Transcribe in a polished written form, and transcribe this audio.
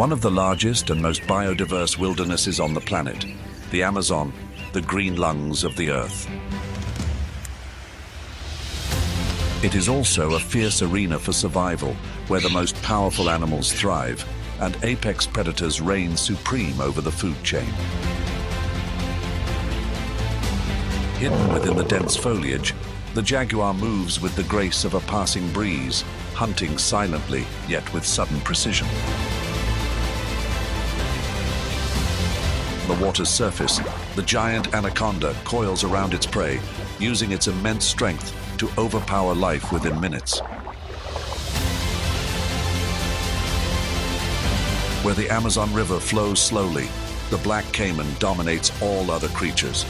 One of the largest and most biodiverse wildernesses on the planet, the Amazon, the green lungs of the Earth. It is also a fierce arena for survival, where the most powerful animals thrive and apex predators reign supreme over the food chain. Hidden within the dense foliage, the jaguar moves with the grace of a passing breeze, hunting silently, yet with sudden precision. On the water's surface, the giant anaconda coils around its prey, using its immense strength to overpower life within minutes. Where the Amazon River flows slowly, the black caiman dominates all other creatures,